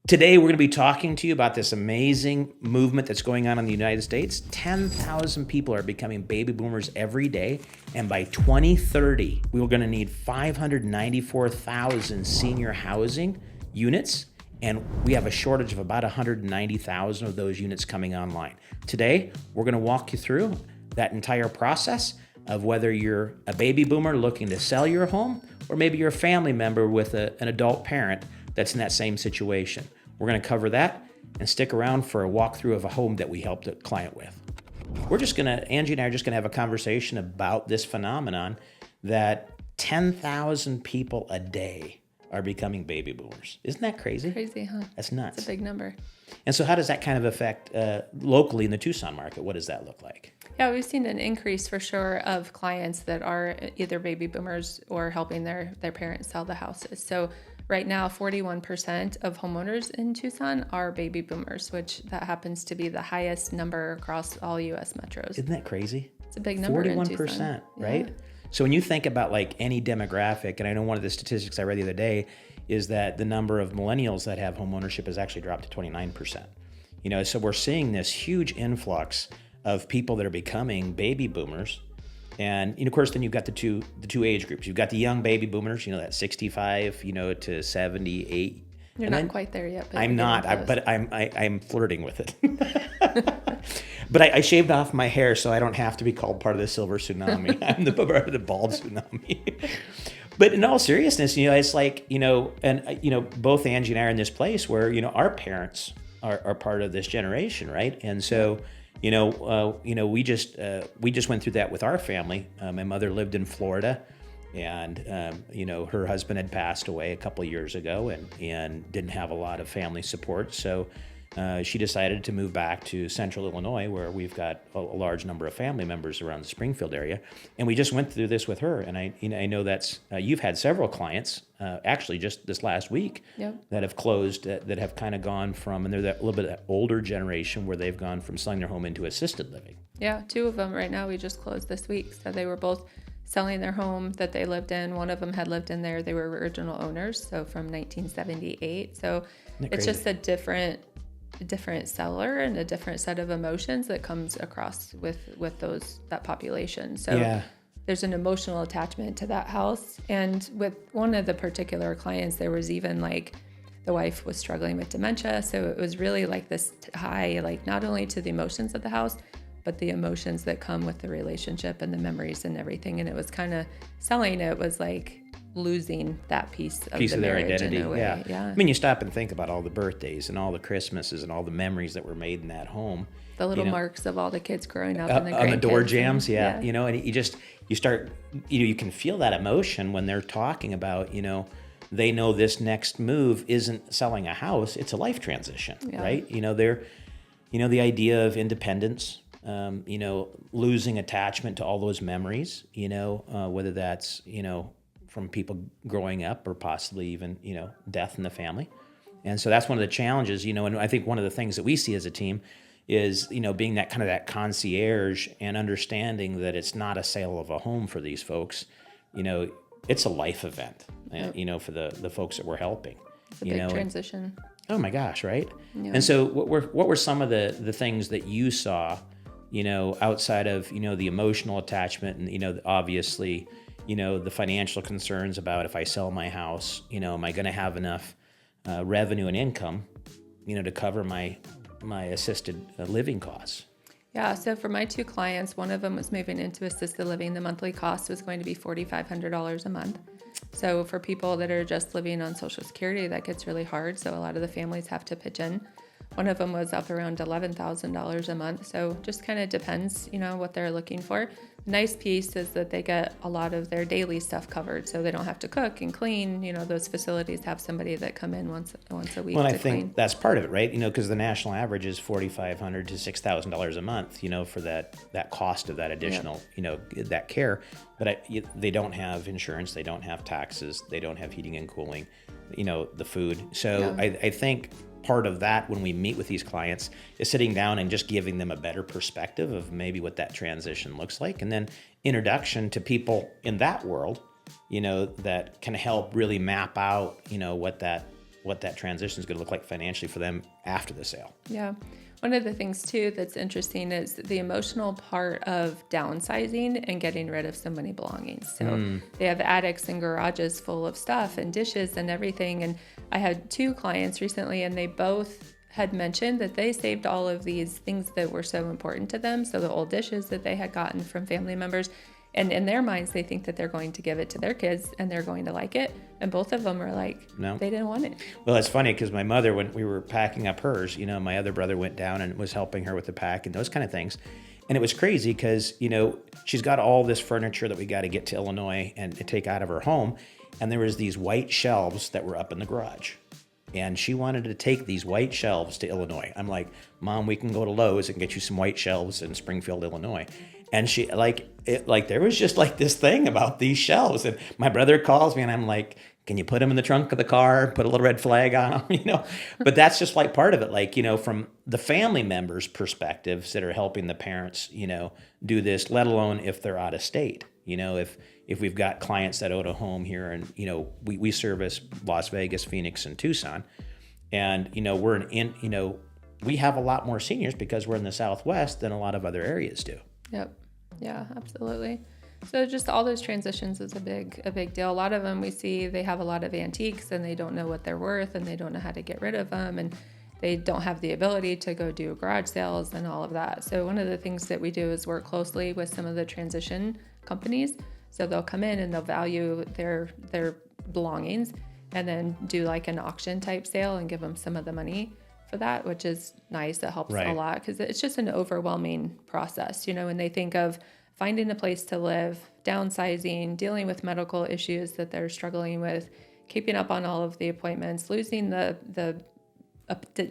Today, we're going to be talking to you about this amazing movement that's going on in the United States. 10,000 people are becoming baby boomers every day. And by 2030, we're going to need 594,000 senior housing units. And we have a shortage of about 190,000 of those units coming online. Today, we're going to walk you through that entire process of whether you're a baby boomer looking to sell your home, or maybe you're a family member with an adult parent that's in that same situation. We're going to cover that and stick around for a walkthrough of a home that we helped a client with. Angie and I are just going to have a conversation about this phenomenon that 10,000 people a day are becoming baby boomers. Isn't that crazy? Crazy, huh? That's nuts. It's a big number. And so how does that kind of affect locally in the Tucson market? What does that look like? Yeah, we've seen an increase for sure of clients that are either baby boomers or helping their parents sell the houses. So right now, 41% of homeowners in Tucson are baby boomers, which that happens to be the highest number across all U.S. metros. Isn't that crazy? It's a big number 41%, right? Yeah. So when you think about like any demographic, and I know one of the statistics I read the other day is that the number of millennials that have home ownership has actually dropped to 29%. So we're seeing this huge influx of people that are becoming baby boomers. And of course, then you've got the two age groups. You've got the young baby boomers, that 65, to 78. You're not quite there yet. I'm not, but I'm flirting with it. But I shaved off my hair so I don't have to be called part of the silver tsunami. I'm the bald tsunami. But in all seriousness, it's like, both Angie and I are in this place where, our parents are part of this generation, right? And so, we just went through that with our family. My mother lived in Florida, and her husband had passed away a couple of years ago, and didn't have a lot of family support. So she decided to move back to Central Illinois, where we've got a large number of family members around the Springfield area. And we just went through this with her. And I know that's you've had several clients actually just this last week that have closed that have kind of gone from, and they're that little bit older generation where they've gone from selling their home into assisted living. Yeah, 2 of them right now we just closed this week. So they were both selling their home that they lived in. One of them had lived in there. They were original owners, so from 1978. So it's just a different seller and a different set of emotions that comes across with that population. So there's an emotional attachment to that house. And with one of the particular clients, there was even like the wife was struggling with dementia. So it was really like this high, like not only to the emotions of the house, but the emotions that come with the relationship and the memories and everything. And it was kind of selling it was like losing that piece of their marriage identity. In a way. Yeah. I mean, you stop and think about all the birthdays and all the Christmases and all the memories that were made in that home. The little marks of all the kids growing up and the on the door jams. And you can feel that emotion when they're talking about, they know this next move isn't selling a house, it's a life transition, right? The idea of independence, losing attachment to all those memories, whether that's, from people growing up or possibly even, death in the family. And so that's one of the challenges, and I think one of the things that we see as a team is, being that kind of that concierge and understanding that it's not a sale of a home for these folks. It's a life event, for the folks that we're helping. It's a big transition. Oh my gosh, right? Yeah. And so what were some of the things that you saw, outside of, the emotional attachment and, obviously, the financial concerns about if I sell my house, am I going to have enough revenue and income, to cover my assisted living costs? Yeah, so for my 2 clients, one of them was moving into assisted living. The monthly cost was going to be $4,500 a month. So for people that are just living on Social Security, that gets really hard. So a lot of the families have to pitch in. One of them was up around $11,000 a month. So just kind of depends, what they're looking for. Nice piece is that they get a lot of their daily stuff covered, so they don't have to cook and clean. Those facilities have somebody that come in once a week. Well, to I think clean. That's part of it, right? Because the national average is $4,500 to $6,000 a month. For that cost of that additional, that care. But they don't have insurance, they don't have taxes, they don't have heating and cooling, the food. So I think part of that when we meet with these clients is sitting down and just giving them a better perspective of maybe what that transition looks like, and then introduction to people in that world, that can help really map out, what what that transition is going to look like financially for them after the sale. Yeah. One of the things too that's interesting is the emotional part of downsizing and getting rid of so many belongings. So they have attics and garages full of stuff and dishes and everything. And I had 2 clients recently, and they both had mentioned that they saved all of these things that were so important to them. So the old dishes that they had gotten from family members, and in their minds, they think that they're going to give it to their kids and they're going to like it. And both of them are like, no, they didn't want it. Well, it's funny because my mother, when we were packing up hers, my other brother went down and was helping her with the pack and those kind of things. And it was crazy because, she's got all this furniture that we got to get to Illinois and take out of her home. And there was these white shelves that were up in the garage. And she wanted to take these white shelves to Illinois. I'm like, Mom, we can go to Lowe's and get you some white shelves in Springfield, Illinois. And she there was just like this thing about these shelves. And my brother calls me and I'm like, can you put them in the trunk of the car, put a little red flag on them, But that's just like part of it. From the family members' perspectives that are helping the parents, do this, let alone if they're out of state. If we've got clients that own a home here and, we service Las Vegas, Phoenix, and Tucson. And, we have a lot more seniors because we're in the Southwest than a lot of other areas do. Yep. Yeah, absolutely. So just all those transitions is a big deal. A lot of them we see they have a lot of antiques and they don't know what they're worth and they don't know how to get rid of them, and they don't have the ability to go do garage sales and all of that. So one of the things that we do is work closely with some of the transition companies. So they'll come in and they'll value their belongings and then do like an auction type sale and give them some of the money for that, which is nice. That helps a lot because it's just an overwhelming process, when they think of finding a place to live, downsizing, dealing with medical issues that they're struggling with, keeping up on all of the appointments, losing the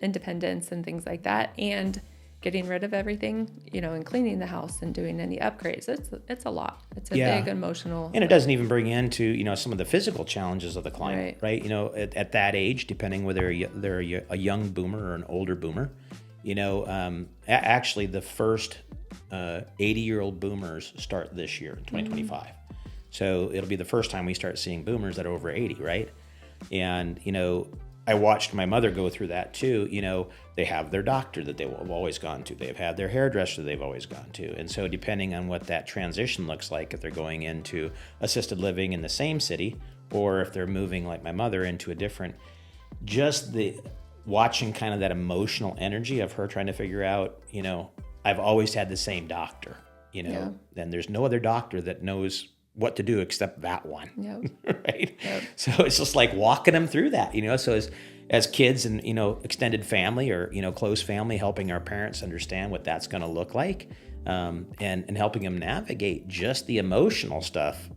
independence and things like that, and getting rid of everything, and cleaning the house and doing any upgrades. It's a lot. It's a big emotional. And it doesn't even bring into, some of the physical challenges of the client, right? At that age, depending whether they're a young boomer or an older boomer, actually the first 80-year-old boomers start this year in 2025. So it'll be the first time we start seeing boomers that are over 80, right? And, I watched my mother go through that too. They have their doctor that they've always gone to. They've had their hairdresser they've always gone to. And so depending on what that transition looks like, if they're going into assisted living in the same city, or if they're moving like my mother into a different, just the watching kind of that emotional energy of her trying to figure out, I've always had the same doctor, and there's no other doctor that knows what to do except that one. Yep. Right. Yep. So it's just like walking them through that, so as kids and, extended family or, close family, helping our parents understand what that's going to look like, and helping them navigate just the emotional stuff.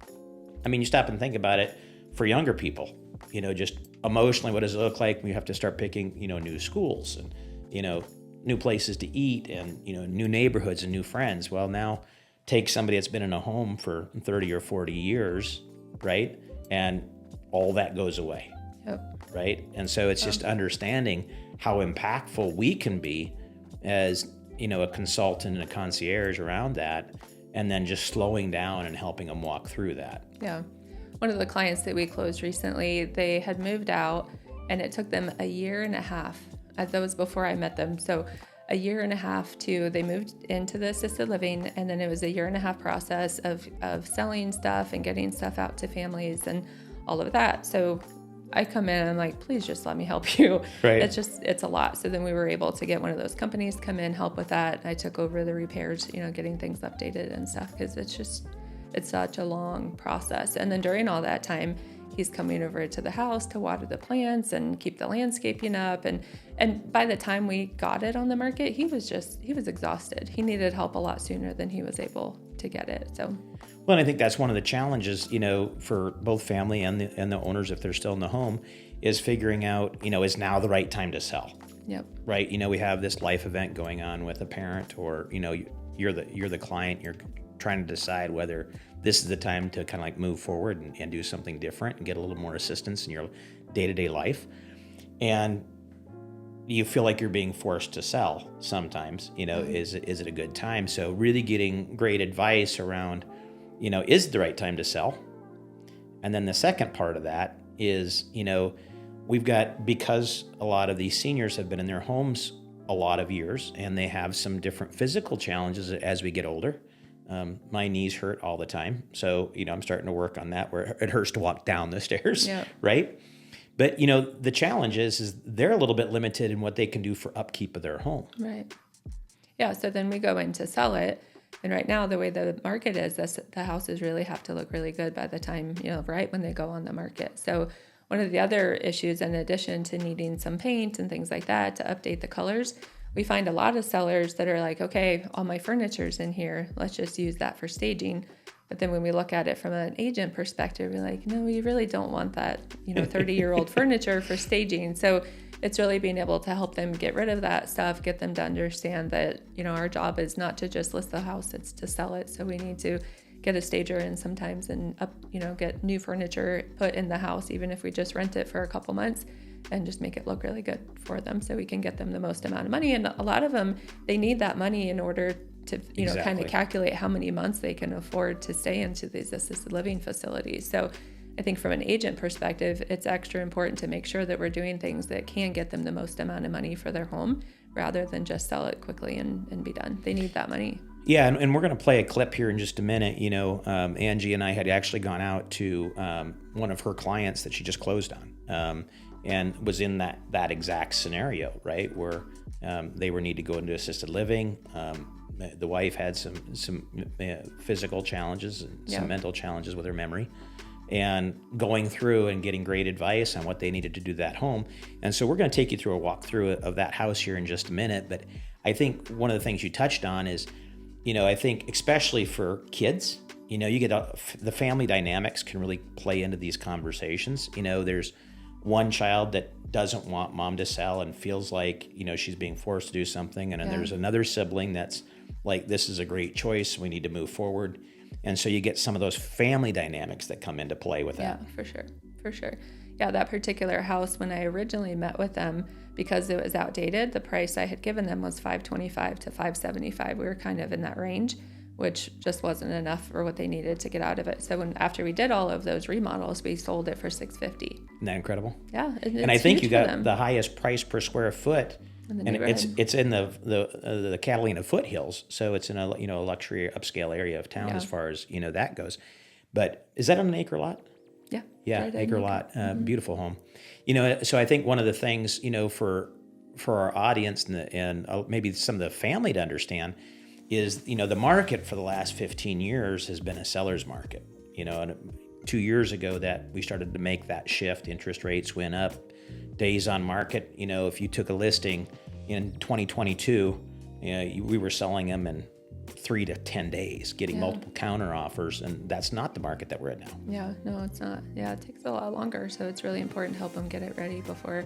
I mean, you stop and think about it for younger people, just emotionally, what does it look like? We have to start picking, new schools and, new places to eat and, new neighborhoods and new friends. Well, now take somebody that's been in a home for 30 or 40 years, right? And all that goes away, right? And so it's just understanding how impactful we can be as, a consultant and a concierge around that, and then just slowing down and helping them walk through that. Yeah. One of the clients that we closed recently, they had moved out and it took them a year and a half. That was before I met them. So a year and a half they moved into the assisted living, and then it was a year and a half process of selling stuff and getting stuff out to families and all of that. So I come in and I'm like, please just let me help you. Right. It's a lot. So then we were able to get one of those companies come in, help with that. I took over the repairs, getting things updated and stuff, because it's such a long process. And then during all that time, he's coming over to the house to water the plants and keep the landscaping up. And by the time we got it on the market, he was exhausted. He needed help a lot sooner than he was able to get it. So, well, and I think that's one of the challenges, for both family and the owners, if they're still in the home, is figuring out, is now the right time to sell. Yep. Right. We have this life event going on with a parent, or, you're the client, you're trying to decide whether this is the time to kind of like move forward and do something different and get a little more assistance in your day-to-day life. And you feel like you're being forced to sell sometimes, is it a good time? So really getting great advice around, is it the right time to sell? And then the second part of that is, we've got, because a lot of these seniors have been in their homes a lot of years and they have some different physical challenges as we get older. My knees hurt all the time. So, I'm starting to work on that where it hurts to walk down the stairs, Yeah. right? But, the challenge is they're a little bit limited in what they can do for upkeep of their home. Right. Yeah. So then we go in to sell it. And right now, the way the market is, the houses really have to look really good by the time, right when they go on the market. So one of the other issues, in addition to needing some paint and things like that to update the colors, we find a lot of sellers that are like, okay, all my furniture's in here. Let's just use that for staging. But then when we look at it from an agent perspective, we're like, no, you really don't want that, 30-year-old furniture for staging. So it's really being able to help them get rid of that stuff, get them to understand that, our job is not to just list the house, it's to sell it. So we need to get a stager in sometimes and get new furniture put in the house, even if we just rent it for a couple months, and just make it look really good for them so we can get them the most amount of money. And a lot of them, they need that money in order to, Exactly. kind of calculate how many months they can afford to stay into these assisted living facilities. So I think from an agent perspective, it's extra important to make sure that we're doing things that can get them the most amount of money for their home rather than just sell it quickly and be done. They need that money. Yeah, and we're going to play a clip here in just a minute. Angie and I had actually gone out to one of her clients that she just closed on, and was in that exact scenario, right, where they were need to go into assisted living. The wife had some physical challenges and some mental challenges with her memory, and going through and getting great advice on what they needed to do that home. And so we're going to take you through a walkthrough of that house here in just a minute. But I think one of the things you touched on is, I think especially for kids, you get the family dynamics can really play into these conversations. There's one child that doesn't want mom to sell and feels like, she's being forced to do something. And then there's another sibling that's like, this is a great choice, we need to move forward. And so you get some of those family dynamics that come into play with that. Yeah, for sure. Yeah, that particular house, when I originally met with them, because it was outdated, the price I had given them was $525 to $575. We were kind of in that range, which just wasn't enough for what they needed to get out of it. So after we did all of those remodels, we sold it for $650. Isn't that incredible? Yeah, and I think you got the highest price per square foot. And it's in the Catalina Foothills, so it's in a luxury upscale area of town as far as that goes. But is that on an acre lot? Yeah, acre lot, beautiful home. So I think one of the things for our audience and maybe some of the family to understand is the market for the last 15 years has been a seller's market. And 2 years ago that we started to make that shift, interest rates went up. Days on market, if you took a listing in 2022, we were selling them in 3 to 10 days, getting multiple counter offers, and that's not the market that we're at now. Yeah, no, it's not. Yeah, it takes a lot longer, so it's really important to help them get it ready before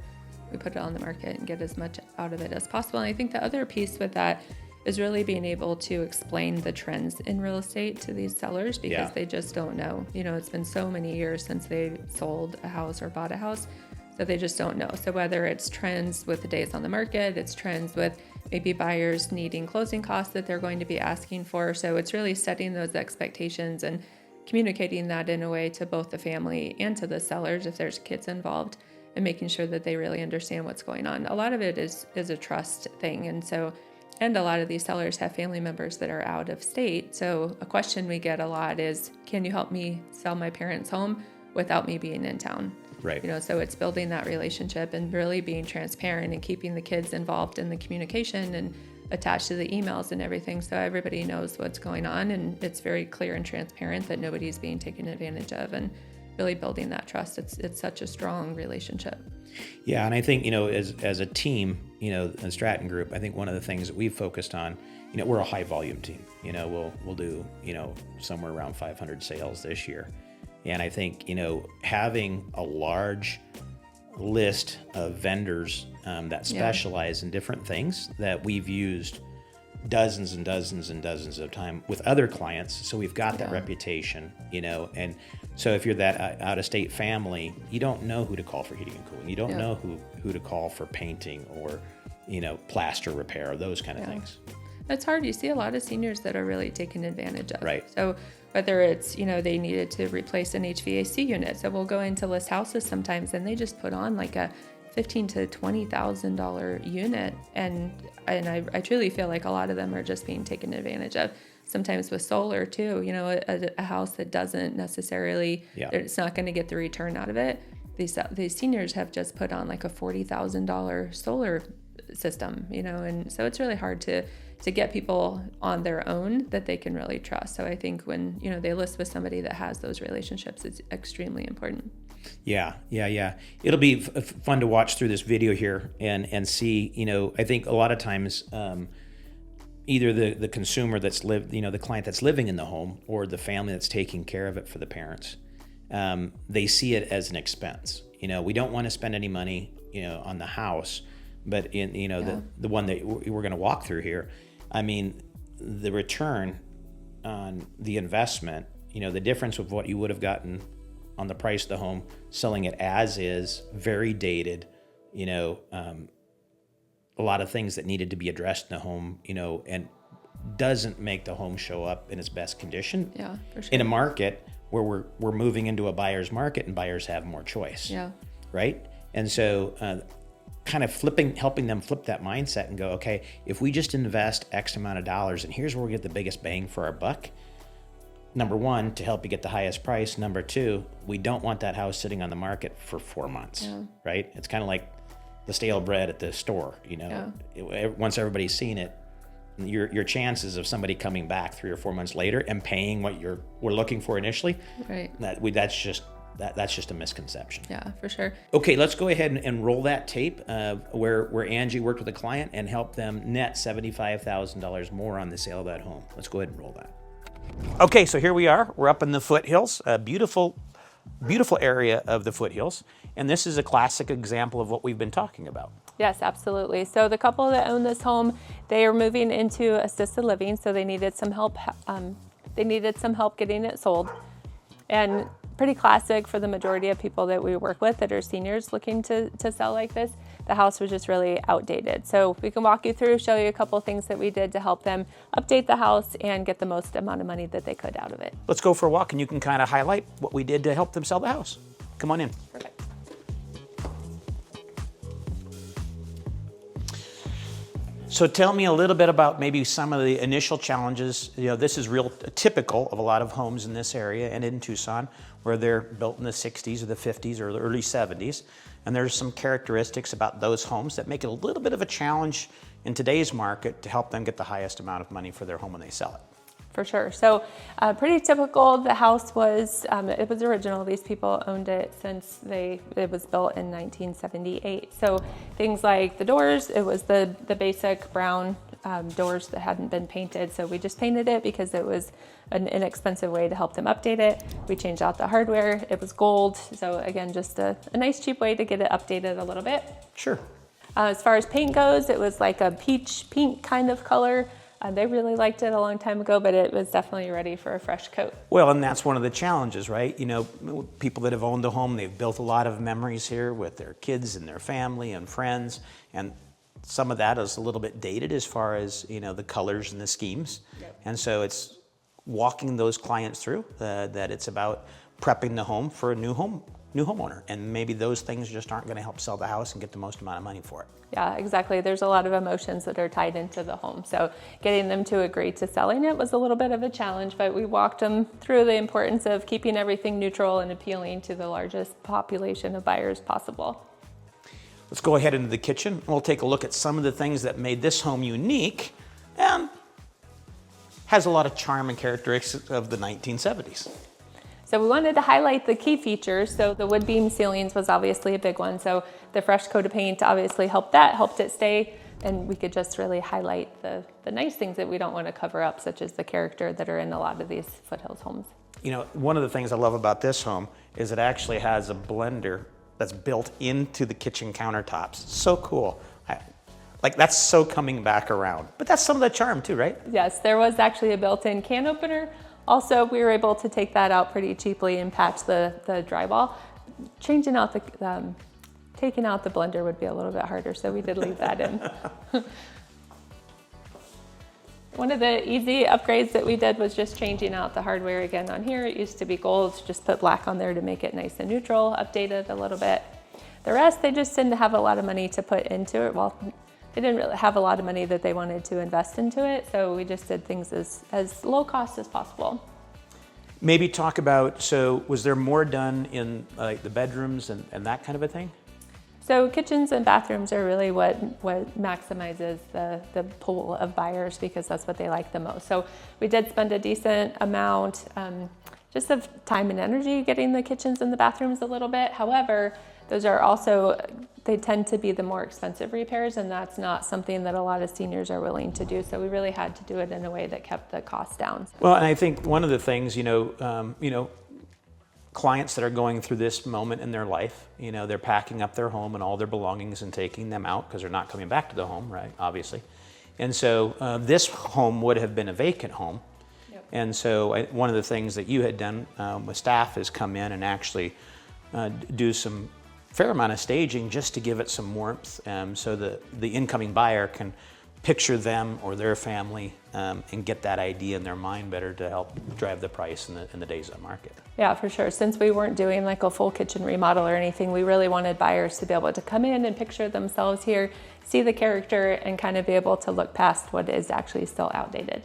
we put it on the market and get as much out of it as possible. And I think the other piece with that is really being able to explain the trends in real estate to these sellers because they just don't know. It's been so many years since they sold a house or bought a house. So they just don't know. So whether it's trends with the days on the market, it's trends with maybe buyers needing closing costs that they're going to be asking for. So it's really setting those expectations and communicating that in a way to both the family and to the sellers if there's kids involved, and making sure that they really understand what's going on. A lot of it is a trust thing. And a lot of these sellers have family members that are out of state. So a question we get a lot is, can you help me sell my parents' home without me being in town? Right. So it's building that relationship and really being transparent and keeping the kids involved in the communication and attached to the emails and everything, so everybody knows what's going on and it's very clear and transparent that nobody's being taken advantage of, and really building that trust. It's such a strong relationship. Yeah, and I think as a team, the Stratton Group, I think one of the things that we've focused on, we're a high volume team. We'll do somewhere around 500 sales this year. And I think, having a large list of vendors that specialize in different things that we've used dozens and dozens and dozens of time with other clients. So we've got that reputation, and so if you're that out-of-state family, you don't know who to call for heating and cooling. You don't know who to call for painting or, plaster repair, those kind of things. It's hard. You see a lot of seniors that are really taken advantage of. Right. So whether it's, they needed to replace an HVAC unit. So we'll go into list houses sometimes and they just put on like a $15,000 to $20,000 unit. And I truly feel like a lot of them are just being taken advantage of. Sometimes with solar too, a house that doesn't necessarily, it's not going to get the return out of it. These seniors have just put on like a $40,000 solar system, and so it's really hard to get people on their own that they can really trust. So I think when, they list with somebody that has those relationships, it's extremely important. Yeah. It'll be fun to watch through this video here and see, I think a lot of times, either the consumer that's the client that's living in the home or the family that's taking care of it for the parents, they see it as an expense. We don't want to spend any money, on the house, but in, the one that we're going to walk through here, I mean, the return on the investment, the difference of what you would have gotten on the price of the home, selling it as is, very dated, a lot of things that needed to be addressed in the home, and doesn't make the home show up in its best condition. Yeah, for sure. In a market where we're moving into a buyer's market and buyers have more choice. Yeah. Right? And so kind of helping them flip that mindset and go, okay, if we just invest X amount of dollars and here's where we get the biggest bang for our buck. Number one, to help you get the highest price. Number two, we don't want that house sitting on the market for 4 months, right? It's kind of like the stale bread at the store, once everybody's seen it, your chances of somebody coming back 3 or 4 months later and paying what we're looking for initially, right? That's just a misconception. Yeah, for sure. Okay, let's go ahead and roll that tape where Angie worked with a client and helped them net $75,000 more on the sale of that home. Let's go ahead and roll that. Okay, so here we are. We're up in the foothills, a beautiful area of the foothills. And this is a classic example of what we've been talking about. Yes, absolutely. So the couple that own this home, they are moving into assisted living, so they needed some help. They needed some help getting it sold, and pretty classic for the majority of people that we work with that are seniors looking to sell like this. The house was just really outdated. So we can walk you through, show you a couple of things that we did to help them update the house and get the most amount of money that they could out of it. Let's go for a walk and you can kind of highlight what we did to help them sell the house. Come on in. Perfect. So tell me a little bit about maybe some of the initial challenges. This is real typical of a lot of homes in this area and in Tucson, where they're built in the 60s or the 50s or the early 70s. And there's some characteristics about those homes that make it a little bit of a challenge in today's market to help them get the highest amount of money for their home when they sell it. For sure. So pretty typical. The house was, it was original. These people owned it since it was built in 1978. So things like the doors, it was the basic brown doors that hadn't been painted. So we just painted it because it was an inexpensive way to help them update it. We changed out the hardware. It was gold. So again, just a nice cheap way to get it updated a little bit. Sure. As far as paint goes, it was like a peach pink kind of color. They really liked it a long time ago, but it was definitely ready for a fresh coat. Well, and that's one of the challenges, right? People that have owned a home, they've built a lot of memories here with their kids and their family and friends. And some of that is a little bit dated as far as, the colors and the schemes. Yep. And so it's walking those clients through that it's about prepping the home for a new homeowner. And maybe those things just aren't going to help sell the house and get the most amount of money for it. Yeah, exactly. There's a lot of emotions that are tied into the home. So getting them to agree to selling it was a little bit of a challenge, but we walked them through the importance of keeping everything neutral and appealing to the largest population of buyers possible. Let's go ahead into the kitchen. We'll take a look at some of the things that made this home unique and has a lot of charm and characteristics of the 1970s. So we wanted to highlight the key features. So the wood beam ceilings was obviously a big one. So the fresh coat of paint obviously helped it stay. And we could just really highlight the nice things that we don't want to cover up, such as the character that are in a lot of these foothills homes. One of the things I love about this home is it actually has a blender that's built into the kitchen countertops. So cool. That's so coming back around. But that's some of the charm too, right? Yes, there was actually a built-in can opener. Also, we were able to take that out pretty cheaply and patch the drywall. Taking out the blender would be a little bit harder, so we did leave that in. One of the easy upgrades that we did was just changing out the hardware again on here. It used to be gold, just put black on there to make it nice and neutral, updated a little bit. The rest, they just didn't have a lot of money to put into it. Well, they didn't really have a lot of money that they wanted to invest into it, so we just did things as low cost as possible. Maybe talk about, so was there more done in like the bedrooms and that kind of a thing? So kitchens and bathrooms are really what maximizes the pool of buyers, because that's what they like the most. So we did spend a decent amount just of time and energy getting the kitchens and the bathrooms a little bit. However, those are also, they tend to be the more expensive repairs, and that's not something that a lot of seniors are willing to do. So we really had to do it in a way that kept the cost down. Well, and I think one of the things, clients that are going through this moment in their life, they're packing up their home and all their belongings and taking them out because they're not coming back to the home, right? Obviously. And so this home would have been a vacant home. Yep. And so one of the things that you had done with staff is come in and actually do some fair amount of staging just to give it some warmth, so that the incoming buyer can picture them or their family and get that idea in their mind better to help drive the price in the days on market. Yeah, for sure. Since we weren't doing like a full kitchen remodel or anything, we really wanted buyers to be able to come in and picture themselves here, see the character, and kind of be able to look past what is actually still outdated.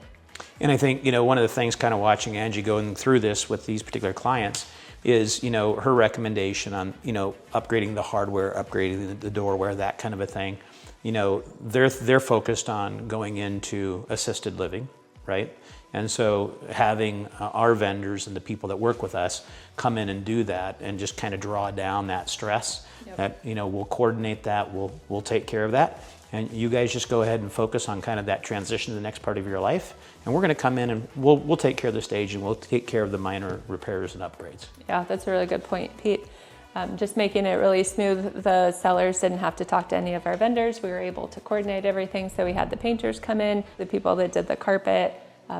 And I think, one of the things kind of watching Angie going through this with these particular clients is, her recommendation on, upgrading the hardware, upgrading the doorware, that kind of a thing. They're focused on going into assisted living, right? And so having our vendors and the people that work with us come in and do that and just kind of draw down that stress. Yep. That, we'll coordinate that, we'll take care of that. And you guys just go ahead and focus on kind of that transition to the next part of your life. And we're going to come in and we'll take care of the stage, and we'll take care of the minor repairs and upgrades. Yeah, that's a really good point, Pete. Just making it really smooth. The sellers didn't have to talk to any of our vendors. We were able to coordinate everything. So we had the painters come in, the people that did the carpet,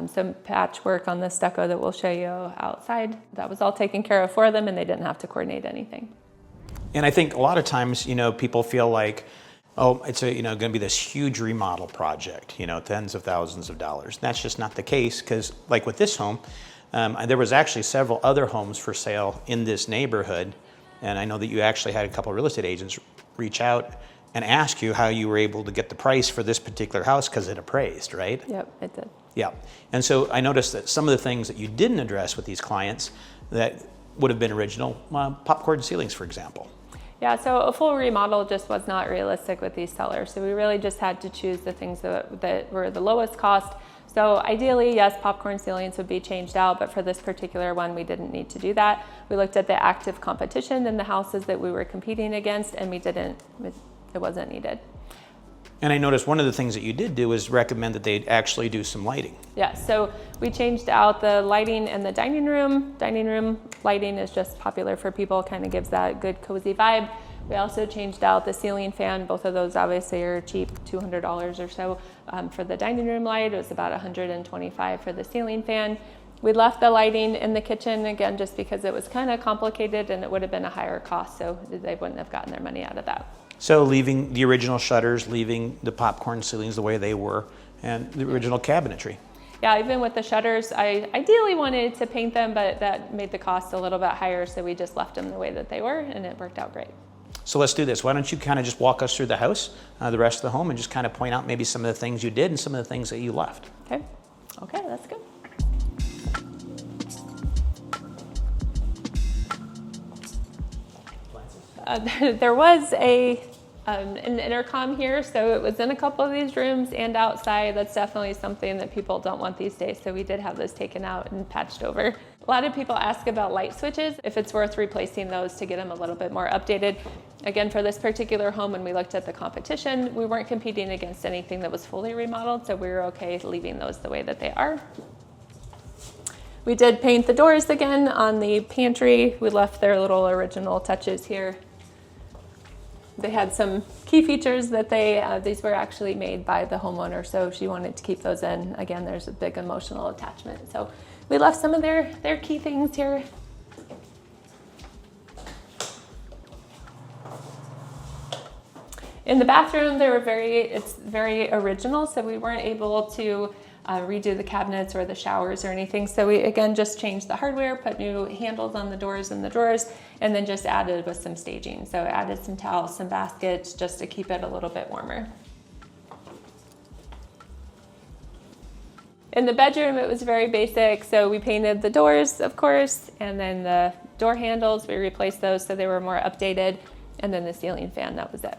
some patchwork on the stucco that we'll show you outside. That was all taken care of for them, and they didn't have to coordinate anything. And I think a lot of times, people feel like, oh, it's going to be this huge remodel project, tens of thousands of dollars. That's just not the case, because like with this home, there was actually several other homes for sale in this neighborhood. And I know that you actually had a couple of real estate agents reach out and ask you how you were able to get the price for this particular house because it appraised, right? Yep, it did. Yeah. And so I noticed that some of the things that you didn't address with these clients that would have been original, popcorn ceilings, for example. Yeah, so a full remodel just was not realistic with these sellers. So we really just had to choose the things that were the lowest cost. So ideally, yes, popcorn ceilings would be changed out, but for this particular one, we didn't need to do that. We looked at the active competition in the houses that we were competing against, and it wasn't needed. And I noticed one of the things that you did do is recommend that they actually do some lighting. Yeah, so we changed out the lighting in the dining room. Dining room lighting is just popular for people, kind of gives that good cozy vibe. We also changed out the ceiling fan. Both of those obviously are cheap, $200 or so for the dining room light. It was about $125 for the ceiling fan. We left the lighting in the kitchen, again, just because it was kind of complicated and it would have been a higher cost, so they wouldn't have gotten their money out of that. So leaving the original shutters, leaving the popcorn ceilings the way they were, and the original cabinetry. Yeah, even with the shutters, I ideally wanted to paint them, but that made the cost a little bit higher, so we just left them the way that they were, and it worked out great. So let's do this. Why don't you kind of just walk us through the house, the rest of the home, and just kind of point out maybe some of the things you did and some of the things that you left. Okay, let's go. There was an intercom here, so it was in a couple of these rooms and outside. That's definitely something that people don't want these days, so we did have those taken out and patched over. A lot of people ask about light switches, if it's worth replacing those to get them a little bit more updated. Again, for this particular home, when we looked at the competition, we weren't competing against anything that was fully remodeled, so we were okay leaving those the way that they are. We did paint the doors again on the pantry. We left their little original touches here. They had some key features that these were actually made by the homeowner, so she wanted to keep those in. Again, there's a big emotional attachment. So we left some of their key things here. In the bathroom, it's very original, so we weren't able to redo the cabinets or the showers or anything. So we, again, just changed the hardware, put new handles on the doors and the drawers, and then just added with some staging. So added some towels, some baskets, just to keep it a little bit warmer. In the bedroom, it was very basic. So we painted the doors, of course, and then the door handles, we replaced those so they were more updated, and then the ceiling fan, that was it.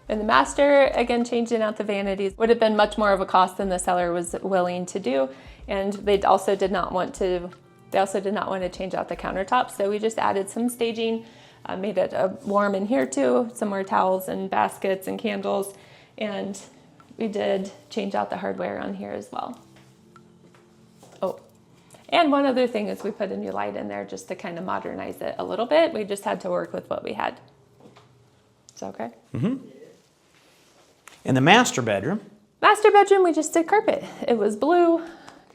In the master, again, changing out the vanities would have been much more of a cost than the seller was willing to do. And they also did not want to change out the countertops. So we just added some staging, made it warm in here too, some more towels and baskets and candles. And we did change out the hardware on here as well. Oh, and one other thing is we put a new light in there just to kind of modernize it a little bit. We just had to work with what we had. Is that okay? Mm-hmm. In the master bedroom, we just did carpet. It was blue.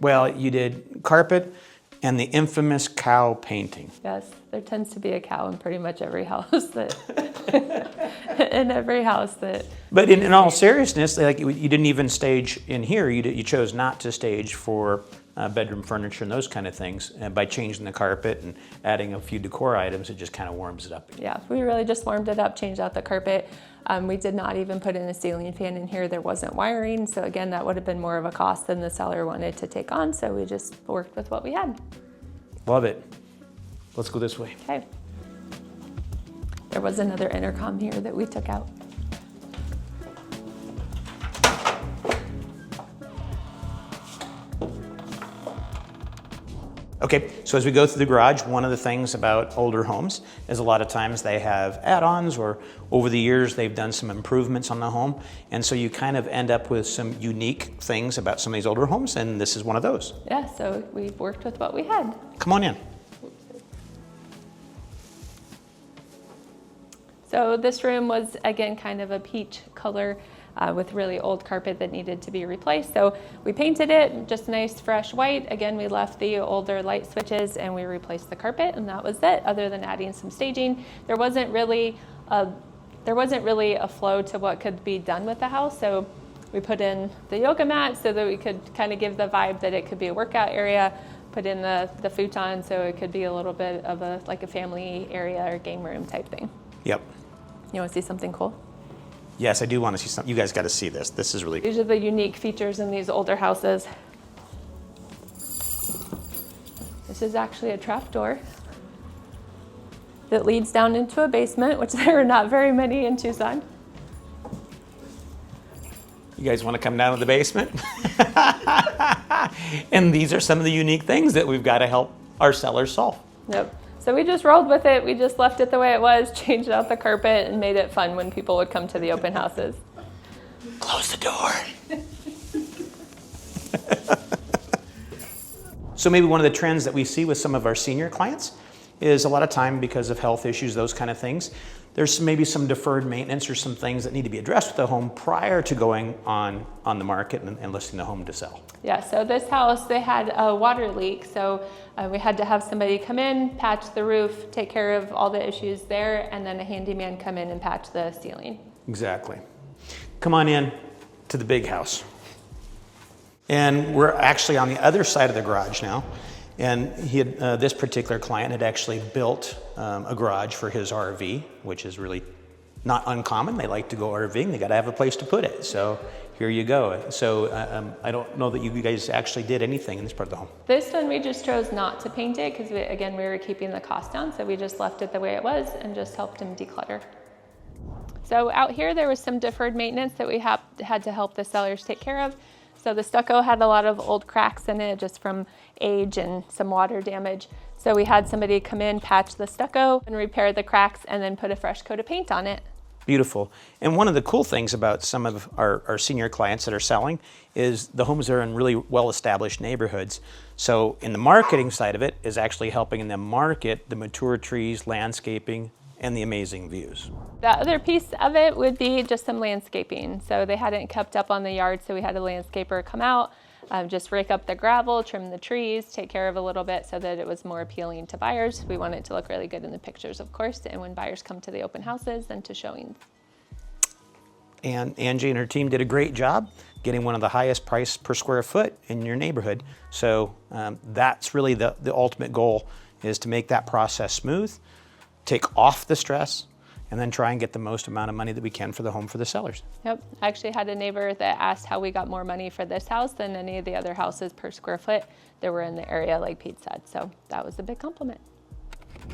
Well, you did carpet and the infamous cow painting. Yes, there tends to be a cow in pretty much every house that, But in all seriousness, like you didn't even stage in here. You chose not to stage for bedroom furniture and those kind of things. And by changing the carpet and adding a few decor items, it just kind of warms it up. Yeah, we really just warmed it up, changed out the carpet. We did not even put in a ceiling fan in here. There wasn't wiring. So again, that would have been more of a cost than the seller wanted to take on. So we just worked with what we had. Love it. Let's go this way. Okay. There was another intercom here that we took out. Okay, so as we go through the garage, one of the things about older homes is a lot of times they have add-ons, or over the years they've done some improvements on the home, and so you kind of end up with some unique things about some of these older homes, and this is one of those. Yeah, so we've worked with what we had. Come on in. So this room was, again, kind of a peach color with really old carpet that needed to be replaced. So we painted it just nice, fresh white. Again, we left the older light switches and we replaced the carpet, and that was it, other than adding some staging. There wasn't really a flow to what could be done with the house. So we put in the yoga mat so that we could kind of give the vibe that it could be a workout area, put in the futon so it could be a little bit of like a family area or game room type thing. Yep. You want to see something cool? Yes, I do want to see something. You guys got to see this. This is really. These are the unique features in these older houses. This is actually a trap door that leads down into a basement, which there are not very many in Tucson. You guys want to come down to the basement? And these are some of the unique things that we've got to help our sellers solve. Yep. So we just rolled with it. We just left it the way it was, changed out the carpet, and made it fun when people would come to the open houses. Close the door. So maybe one of the trends that we see with some of our senior clients is a lot of time, because of health issues, those kind of things, there's maybe some deferred maintenance or some things that need to be addressed with the home prior to going on the market and listing the home to sell. Yeah, so this house, they had a water leak, so we had to have somebody come in, patch the roof, take care of all the issues there, and then a handyman come in and patch the ceiling. Exactly. Come on in to the big house. And we're actually on the other side of the garage now. And he had, this particular client had actually built a garage for his RV, which is really not uncommon. They like to go RVing. They got to have a place to put it. So here you go. So I don't know that you guys actually did anything in this part of the home. This one we just chose not to paint it because, again, we were keeping the cost down. So we just left it the way it was and just helped him declutter. So out here, there was some deferred maintenance that we had to help the sellers take care of. So the stucco had a lot of old cracks in it just from age and some water damage. So we had somebody come in, patch the stucco and repair the cracks and then put a fresh coat of paint on it. Beautiful. And one of the cool things about some of our senior clients that are selling is the homes are in really well-established neighborhoods. So in the marketing side of it is actually helping them market the mature trees, landscaping, and the amazing views. The other piece of it would be just some landscaping. So they hadn't kept up on the yard, so we had a landscaper come out, just rake up the gravel, trim the trees, take care of a little bit so that it was more appealing to buyers. We want it to look really good in the pictures, of course, and when buyers come to the open houses and to showings. And Angie and her team did a great job getting one of the highest price per square foot in your neighborhood. So that's really the ultimate goal, is to make that process smooth, take off the stress, and then try and get the most amount of money that we can for the home for the sellers. Yep. I actually had a neighbor that asked how we got more money for this house than any of the other houses per square foot that were in the area, like Pete said. So that was a big compliment.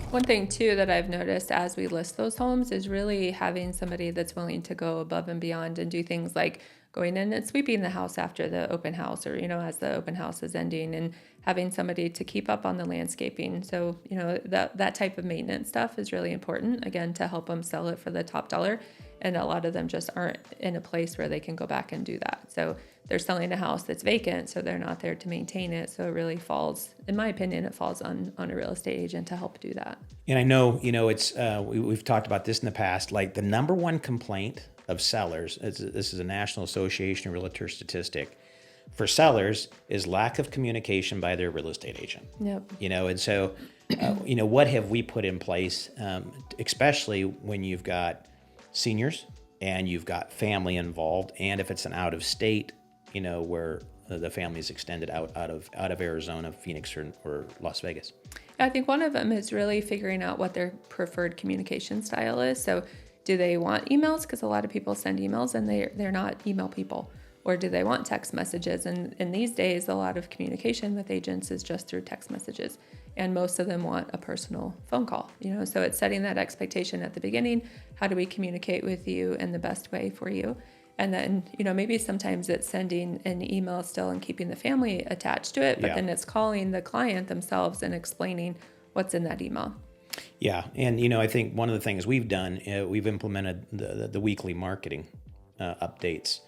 One thing too that I've noticed as we list those homes is really having somebody that's willing to go above and beyond and do things like going in and sweeping the house after the open house, or, as the open house is ending, and having somebody to keep up on the landscaping. So, that type of maintenance stuff is really important, again, to help them sell it for the top dollar. And a lot of them just aren't in a place where they can go back and do that. So they're selling a house that's vacant, so they're not there to maintain it. So it really falls, in my opinion, it falls on a real estate agent to help do that. And I know, it's we've talked about this in the past, like the number one complaint of sellers, this is a National Association of Realtors statistic, for sellers is lack of communication by their real estate agent. Yep. And so, what have we put in place, especially when you've got seniors and you've got family involved, and if it's an out of state, where the family is extended out of Arizona, Phoenix, or Las Vegas. I think one of them is really figuring out what their preferred communication style is. So do they want emails? Because a lot of people send emails and they're not email people. Or do they want text messages? And in these days, a lot of communication with agents is just through text messages. And most of them want a personal phone call, so it's setting that expectation at the beginning. How do we communicate with you in the best way for you? And then, maybe sometimes it's sending an email still and keeping the family attached to it, but then it's calling the client themselves and explaining what's in that email. Yeah. And, I think one of the things we've done, we've implemented the weekly marketing updates,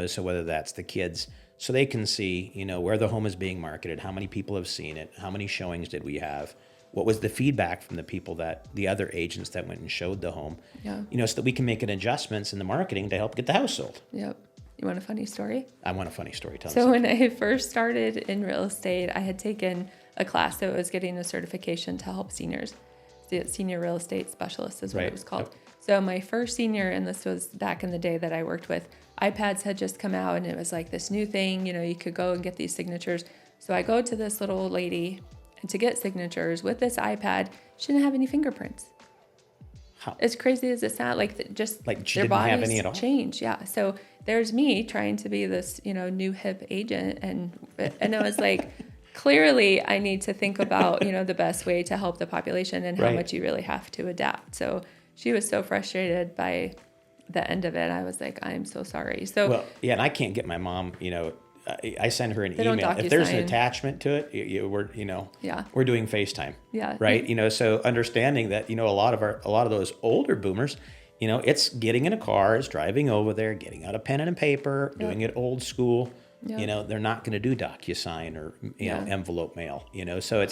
so whether that's the kids, so they can see, where the home is being marketed, how many people have seen it, how many showings did we have, what was the feedback from the other agents that went and showed the home, so that we can make adjustments in the marketing to help get the house sold. Yep. You want a funny story? I want a funny story. Tell me. So when I first started in real estate, I had taken a class that was getting a certification to help seniors. The senior real estate specialist is what it was called. Yep. So my first senior, and this was back in the day that I worked with, iPads had just come out and it was like this new thing, you could go and get these signatures. So I go to this little old lady and to get signatures with this iPad. She didn't have any fingerprints. How? As crazy as it sounds, she didn't have any at all. Change, yeah. So there's me trying to be this, new hip agent, and I was like, clearly I need to think about, the best way to help the population and how much you really have to adapt. So she was so frustrated by the end of it. I was like, I'm so sorry. So and I can't get my mom, I send her an email. If there's an attachment to it, we're doing FaceTime. Yeah. Right. So understanding that, a lot of those older boomers, it's getting in a car, it's driving over there, getting out a pen and paper, doing it old school. Yep. They're not going to do DocuSign or envelope mail. So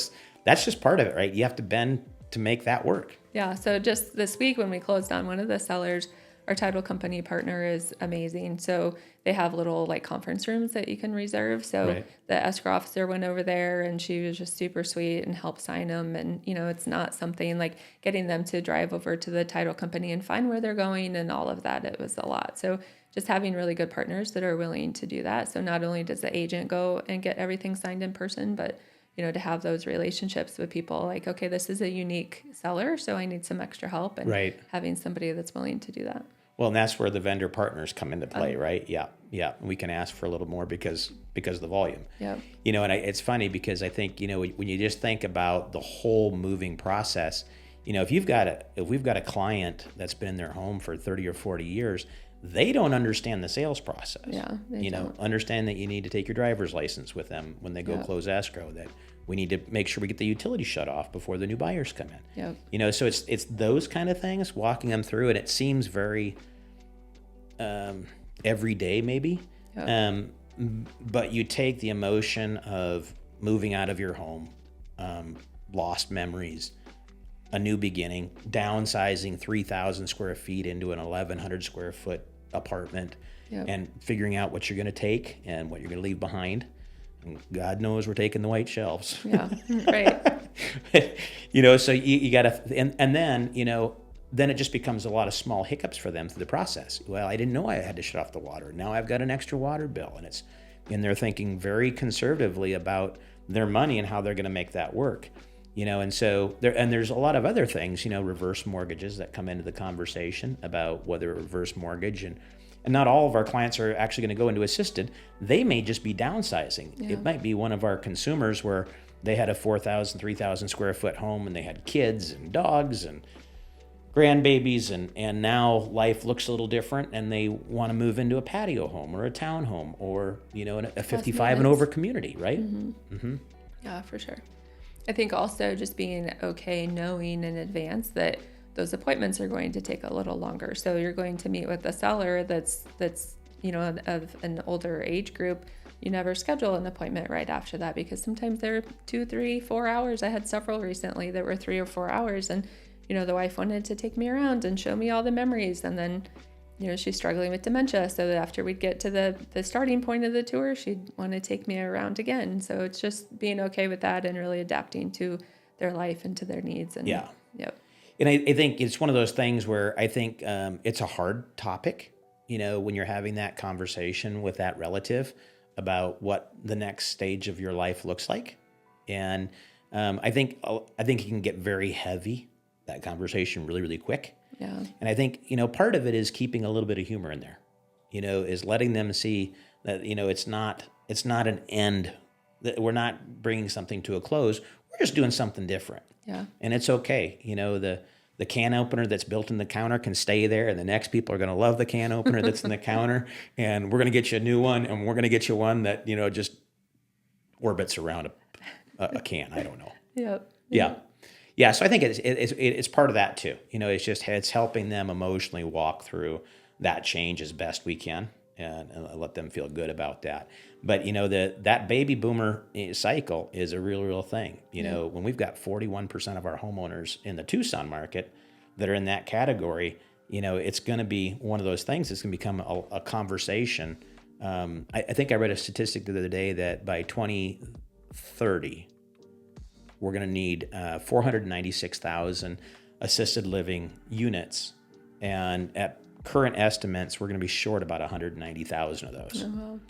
that's just part of it, right? You have to bend to make that work. Yeah. So just this week when we closed on one of the sellers, our title company partner is amazing. So they have little conference rooms that you can reserve. So the escrow officer went over there and she was just super sweet and helped sign them. And, it's not something like getting them to drive over to the title company and find where they're going and all of that. It was a lot. So just having really good partners that are willing to do that. So not only does the agent go and get everything signed in person, but to have those relationships with people like, okay, this is a unique seller, so I need some extra help, and having somebody that's willing to do that. Well, and that's where the vendor partners come into play, right? Yeah. We can ask for a little more because of the volume. Yeah. And it's funny because I think, when you just think about the whole moving process, if we've got a client that's been in their home for 30 or 40 years, they don't understand the sales process. Yeah. Understand that you need to take your driver's license with them when they go close escrow, that we need to make sure we get the utility shut off before the new buyers come in. Yep. So it's those kind of things, walking them through it. It seems very everyday maybe. Yep. But you take the emotion of moving out of your home, lost memories, a new beginning, downsizing 3,000 square feet into an 1,100 square foot apartment, and figuring out what you're going to take and what you're going to leave behind. And God knows we're taking the white shelves. Yeah, right. So you got to, and then, then it just becomes a lot of small hiccups for them through the process. Well, I didn't know I had to shut off the water. Now I've got an extra water bill, and they're thinking very conservatively about their money and how they're going to make that work. And so there's a lot of other things, reverse mortgages that come into the conversation about whether a reverse mortgage, and not all of our clients are actually going to go into assisted. They may just be downsizing. Yeah. It might be one of our consumers where they had a 4,000, 3,000 square foot home and they had kids and dogs and grandbabies, and now life looks a little different and they want to move into a patio home or a town home or, a 55 and over community, right? Mm-hmm. Mm-hmm. Yeah, for sure. I think also just being okay knowing in advance that those appointments are going to take a little longer. So you're going to meet with a seller that's of an older age group. You never schedule an appointment right after that because sometimes they're 2, 3, 4 hours. I had several recently that were 3 or 4 hours, and the wife wanted to take me around and show me all the memories, and then she's struggling with dementia, so that after we'd get to the starting point of the tour, she'd want to take me around again. So it's just being okay with that and really adapting to their life and to their needs. And yeah. Yep. And I think it's one of those things where I think it's a hard topic, when you're having that conversation with that relative about what the next stage of your life looks like. And I think it can get very heavy, that conversation, really, really quick. Yeah. And I think, part of it is keeping a little bit of humor in there, is letting them see that, it's not an end, that we're not bringing something to a close. We're just doing something different. Yeah. And it's okay. The can opener that's built in the counter can stay there, and the next people are going to love the can opener that's in the counter, and we're going to get you a new one, and we're going to get you one that, just orbits around a can. I don't know. Yep. Yeah. Yeah. So I think it's part of that too. It's helping them emotionally walk through that change as best we can, and let them feel good about that. But that baby boomer cycle is a real thing. When we've got 41% of our homeowners in the Tucson market that are in that category, it's going to be one of those things that's going to become a conversation. I think I read a statistic the other day that by 2030, we're going to need 496,000 assisted living units, and at current estimates, we're going to be short about 190,000 of those. Oh, wow.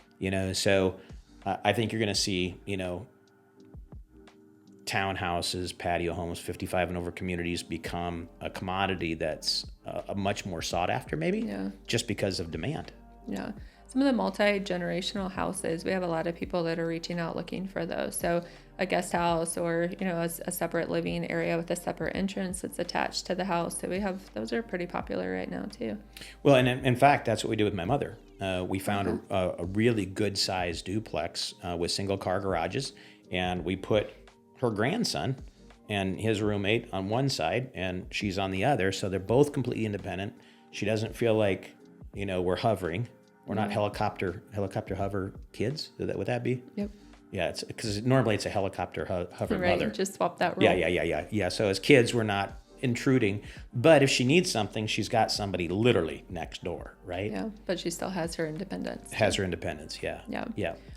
So I think you're going to see, townhouses, patio homes, 55 and over communities become a commodity that's a much more sought after, maybe, just because of demand. Yeah. Some of the multi-generational houses, we have a lot of people that are reaching out looking for those. So a guest house or, a separate living area with a separate entrance that's attached to the house. So those are pretty popular right now too. Well, and in fact, that's what we did with my mother. We found a really good sized duplex with single car garages, and we put her grandson and his roommate on one side and she's on the other. So they're both completely independent. She doesn't feel like, we're hovering. We're not helicopter hover kids. Would that be? Yep. Yeah, it's because normally it's a helicopter hover right, mother. Just swap that role. Yeah. So as kids, we're not intruding, but if she needs something, she's got somebody literally next door, right? Yeah, but she still has her independence. Yeah.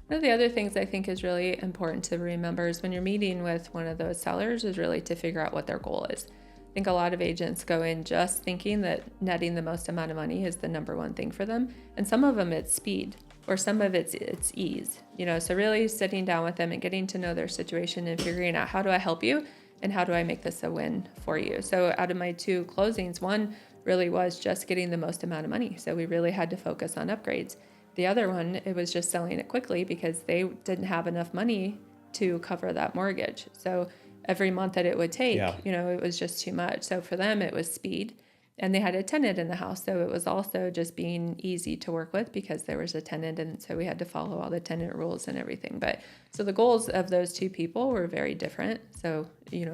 One of the other things I think is really important to remember is when you're meeting with one of those sellers is really to figure out what their goal is. I think a lot of agents go in just thinking that netting the most amount of money is the number one thing for them. And some of them it's speed, or some of it's ease, so really sitting down with them and getting to know their situation and figuring out, how do I help you and how do I make this a win for you? So out of my 2 closings, one really was just getting the most amount of money. So we really had to focus on upgrades. The other one, it was just selling it quickly because they didn't have enough money to cover that mortgage. So every month that it would take, it was just too much. So for them, it was speed. And they had a tenant in the house. So it was also just being easy to work with because there was a tenant. And so we had to follow all the tenant rules and everything. But so the goals of those 2 people were very different. So,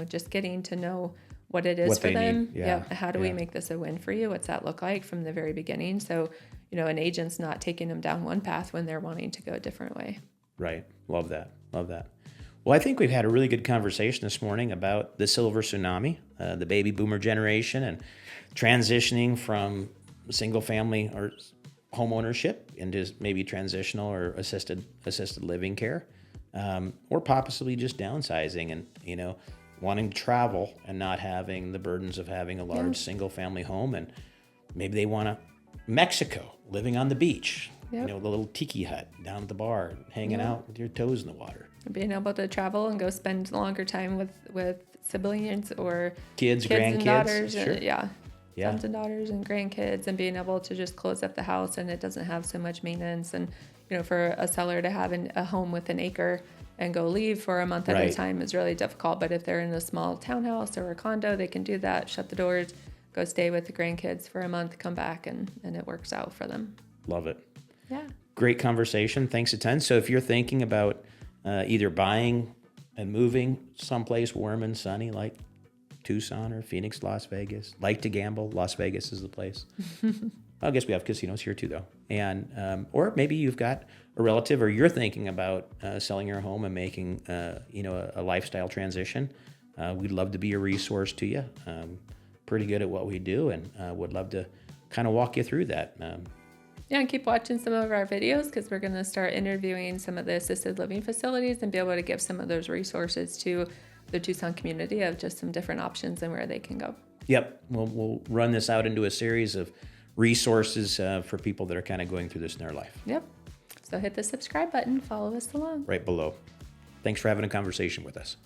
just getting to know what it is for them. How do we make this a win for you? What's that look like from the very beginning? So, an agent's not taking them down one path when they're wanting to go a different way. Right. Love that. Well, I think we've had a really good conversation this morning about the silver tsunami, the baby boomer generation, and transitioning from single family or home ownership into maybe transitional or assisted living care. or possibly just downsizing and, you know, wanting to travel and not having the burdens of having a large single family home. And maybe they want to Mexico, living on the beach, you know, the little tiki hut down at the bar, hanging out with your toes in the water. Being able to travel and go spend longer time with siblings or kids and grandkids. daughters. Sure. Sons and daughters and grandkids, and being able to just close up the house and it doesn't have so much maintenance. And, you know, for a seller to have a home with an acre and go leave for a month at a time is really difficult. But if they're in a small townhouse or a condo, they can do that, shut the doors, go stay with the grandkids for a month, come back, and it works out for them. Love it. Yeah. Great conversation. Thanks a ton. So if you're thinking about either buying and moving someplace warm and sunny like Tucson or Phoenix, Las Vegas, like to gamble, Las Vegas is the place. I guess we have casinos here too, though. And or maybe you've got a relative, or you're thinking about selling your home and making a lifestyle transition. We'd love to be a resource to you. Pretty good at what we do, and would love to kind of walk you through that. And keep watching some of our videos, because we're going to start interviewing some of the assisted living facilities and be able to give some of those resources to the Tucson community of just some different options and where they can go. Yep. We'll run this out into a series of resources for people that are kind of going through this in their life. Yep. So hit the subscribe button, follow us along. Right below. Thanks for having a conversation with us.